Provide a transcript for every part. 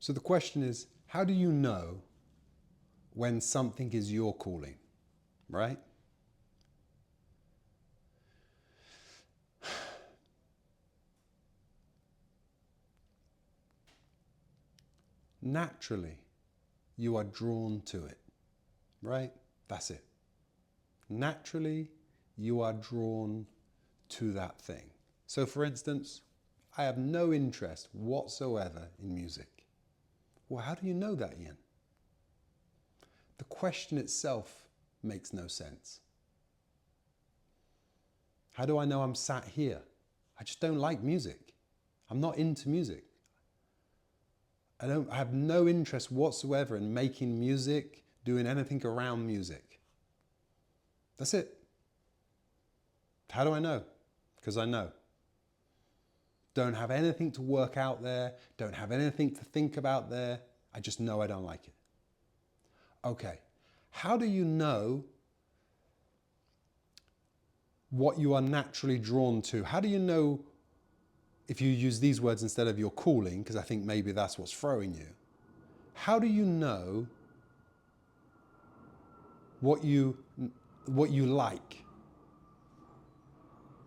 So the question is, how do you know when something is your calling, right? Naturally, you are drawn to it, right? That's it. Naturally, you are drawn to that thing. So for instance, I have no interest whatsoever in music. Well, how do you know that, Ian? The question itself makes no sense. How do I know I'm sat here? I just don't like music. I'm not into music. I have no interest whatsoever in making music, doing anything around music. That's it. How do I know? Because I know. Don't have anything to work out there. Don't have anything to think about there. I just know I don't like it. Okay. How do you know what you are naturally drawn to? How do you know, if you use these words instead of your calling, because I think maybe that's what's throwing you, how do you know what you like?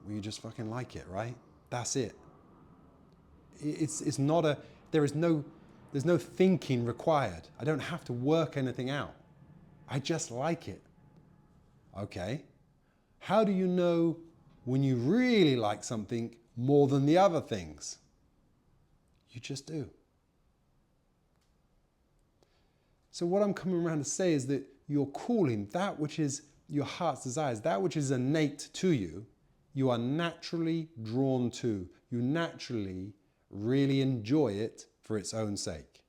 Well, you just fucking like it, right? That's it. It's not a, there's no thinking required. I don't have to work anything out. I just like it. Okay. How do you know when you really like something more than the other things? You just do. So what I'm coming around to say is that your calling, that which is your heart's desires, that which is innate to you, you are naturally drawn to. You naturally really enjoy it for its own sake.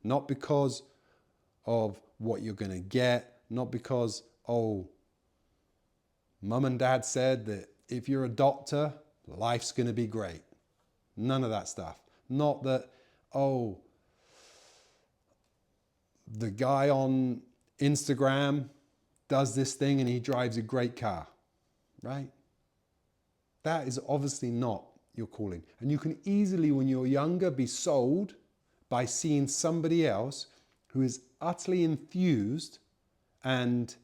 Not because of what you're going to get, not because, oh, mum and dad said that if you're a doctor, life's going to be great. None of that stuff. Not that, oh, the guy on Instagram does this thing and he drives a great car, right? That is obviously not your calling. And you can easily, when you're younger, be sold by seeing somebody else who is utterly enthused and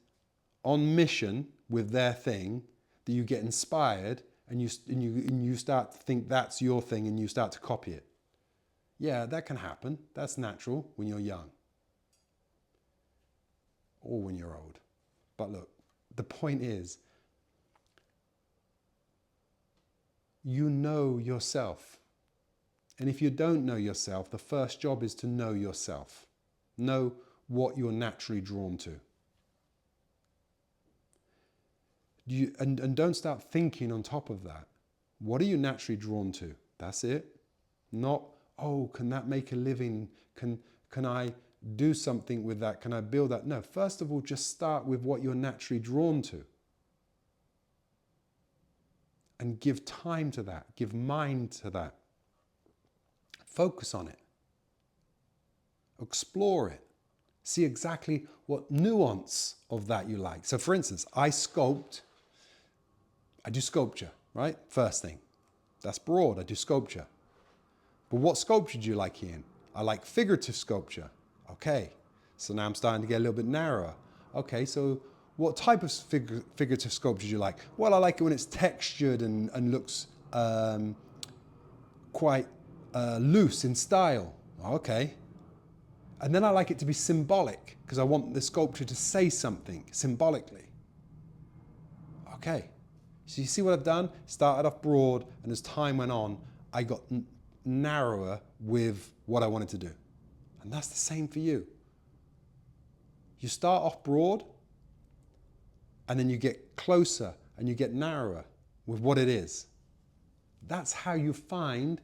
on mission with their thing, that you get inspired and you start to think that's your thing and you start to copy it. Yeah, that can happen. That's natural when you're young or when you're old. But look, the point is, you know yourself. And if you don't know yourself, the first job is to know yourself. Know what you're naturally drawn to. And don't start thinking on top of that. What are you naturally drawn to? That's it. Not, oh, can that make a living? Can I do something with that? Can I build that? No, first of all, just start with what you're naturally drawn to. And give time to that. Give mind to that. Focus on it. Explore it. See exactly what nuance of that you like. So for instance, I do sculpture, right? First thing. That's broad, I do sculpture. But what sculpture do you like, Ian? I like figurative sculpture. Okay, so now I'm starting to get a little bit narrower. Okay, so what type of figurative sculpture do you like? Well, I like it when it's textured and looks quite loose in style. Okay. And then I like it to be symbolic because I want the sculpture to say something symbolically. Okay. So you see what I've done? Started off broad, and as time went on, I got narrower with what I wanted to do. And that's the same for you. You start off broad, and then you get closer and you get narrower with what it is. That's how you find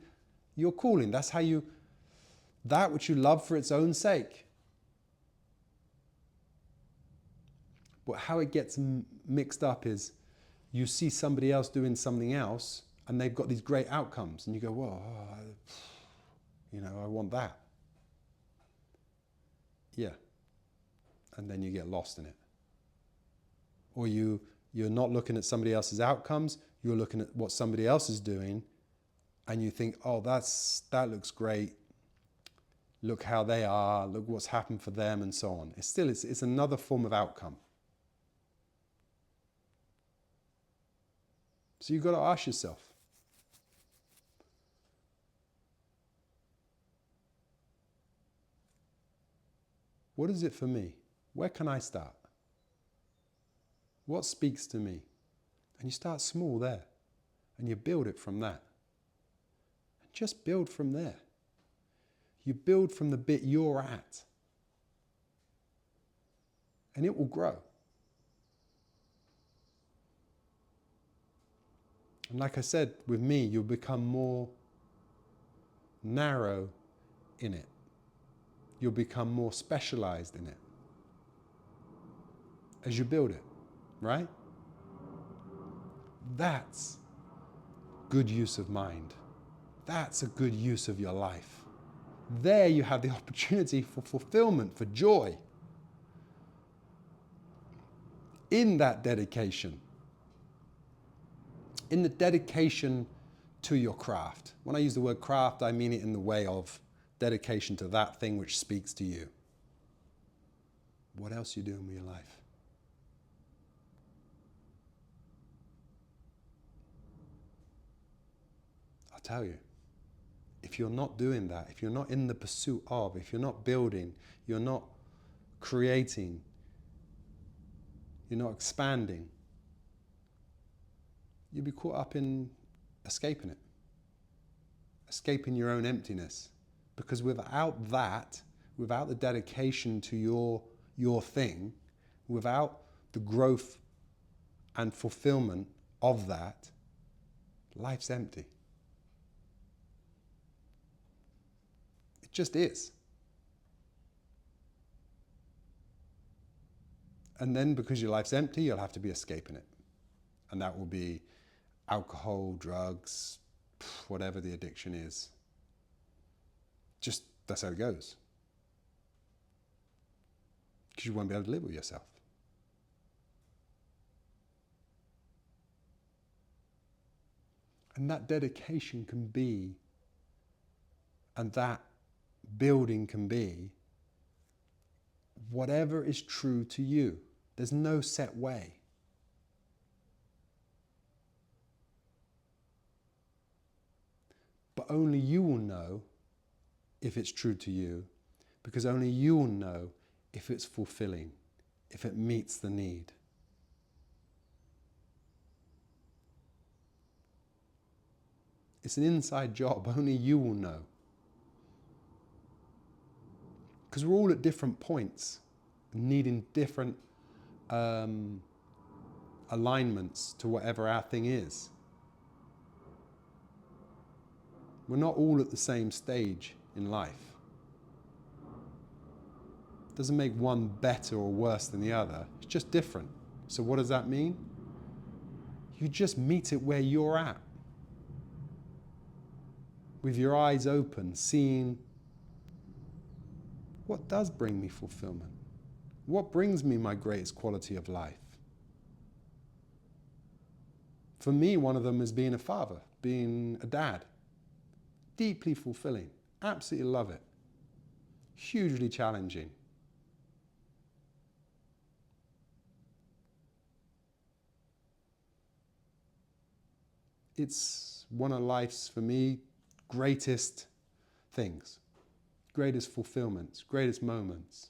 your calling. That's how you, that which you love for its own sake. But how it gets mixed up is you see somebody else doing something else and they've got these great outcomes and you go, whoa, I want that. Yeah. And then you get lost in it. Or you're not looking at somebody else's outcomes, you're looking at what somebody else is doing and you think, oh, that looks great. look how they are, look what's happened for them, and so on. It's another form of outcome. So you've got to ask yourself, what is it for me? Where can I start? What speaks to me? And you start small there, and you build it from that. And just build from there. You build from the bit you're at, and it will grow. And like I said, with me, you'll become more narrow in it. You'll become more specialized in it as you build it, right? That's good use of mind. That's a good use of your life. There you have the opportunity for fulfillment, for joy. In that dedication. In the dedication to your craft. When I use the word craft, I mean it in the way of dedication to that thing which speaks to you. What else are you doing with your life? I'll tell you, if you're not doing that, if you're not in the pursuit of, if you're not building, you're not creating, you're not expanding, you'll be caught up in escaping it. Escaping your own emptiness. Because without that, without the dedication to your thing, without the growth and fulfillment of that, life's empty. It just is. And then because your life's empty, you'll have to be escaping it. And that will be alcohol, drugs, whatever the addiction is. Just, that's how it goes. Because you won't be able to live with yourself. And that dedication can be, and that building can be, whatever is true to you. There's no set way. But only you will know if it's true to you, because only you will know if it's fulfilling, if it meets the need. It's an inside job, only you will know. Because we're all at different points, needing different alignments to whatever our thing is. We're not all at the same stage in life. Doesn't make one better or worse than the other. It's just different. So what does that mean? You just meet it where you're at. With your eyes open, seeing what does bring me fulfillment? What brings me my greatest quality of life? For me, one of them is being a father, being a dad. Deeply fulfilling. Absolutely love it. Hugely challenging. It's one of life's, for me, greatest things. Greatest fulfillments, greatest moments.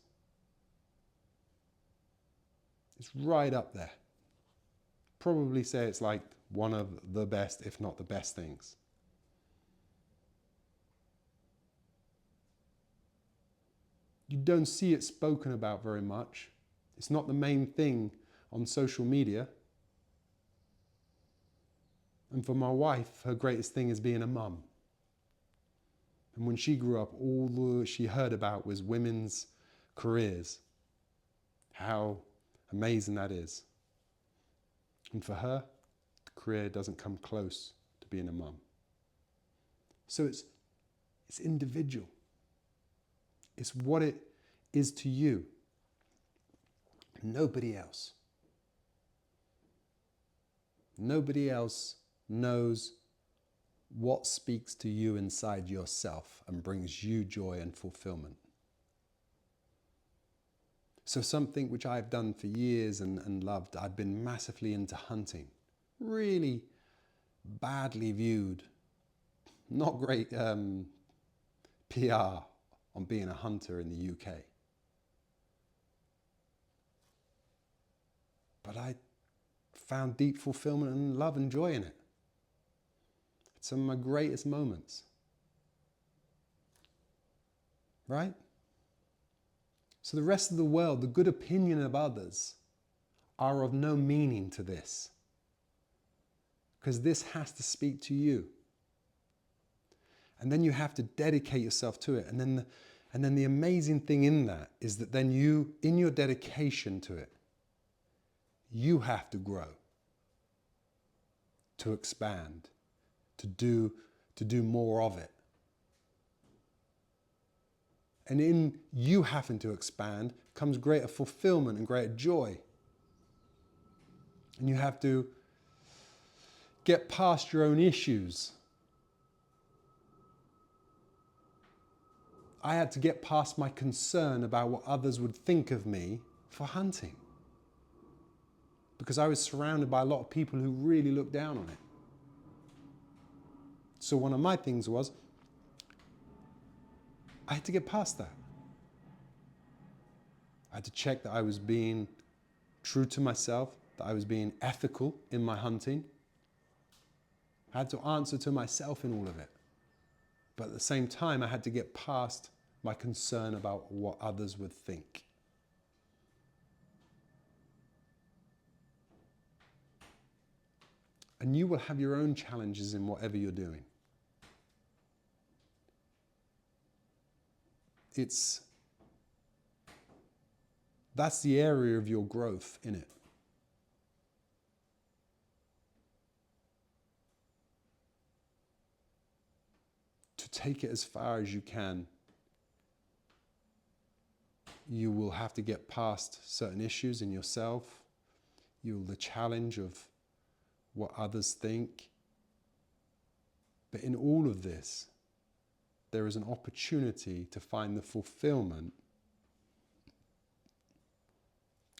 It's right up there. Probably say it's like one of the best, if not the best things. You don't see it spoken about very much. It's not the main thing on social media. And for my wife, her greatest thing is being a mum. And when she grew up, all she heard about was women's careers. How amazing that is. And for her, the career doesn't come close to being a mum. So it's individual. It's what it is to you. Nobody else. Nobody else knows What speaks to you inside yourself and brings you joy and fulfillment? So something which I've done for years and loved, I've been massively into hunting. Really badly viewed, not great PR on being a hunter in the UK. But I found deep fulfillment and love and joy in it. It's some of my greatest moments. Right? So the rest of the world, the good opinion of others, are of no meaning to this. Because this has to speak to you. And then you have to dedicate yourself to it. And then the amazing thing in that is that then you, in your dedication to it, you have to grow, to expand, to do more of it. And in you having to expand comes greater fulfillment and greater joy. And you have to get past your own issues. I had to get past my concern about what others would think of me for hunting. Because I was surrounded by a lot of people who really looked down on it. So one of my things was, I had to get past that. I had to check that I was being true to myself, that I was being ethical in my hunting. I had to answer to myself in all of it. But at the same time, I had to get past my concern about what others would think. And you will have your own challenges in whatever you're doing. That's the area of your growth in it. To take it as far as you can, you will have to get past certain issues in yourself. The challenge of what others think. But in all of this, there is an opportunity to find the fulfillment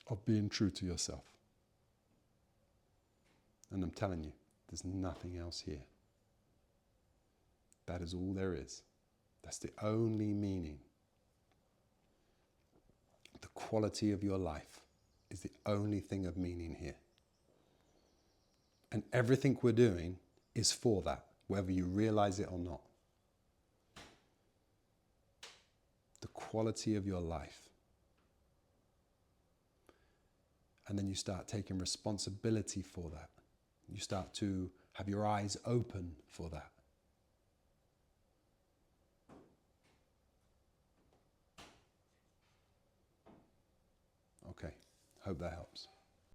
of being true to yourself. And I'm telling you, there's nothing else here. That is all there is. That's the only meaning. The quality of your life is the only thing of meaning here. And everything we're doing is for that, whether you realize it or not. The quality of your life. And then you start taking responsibility for that. You start to have your eyes open for that. Okay, hope that helps.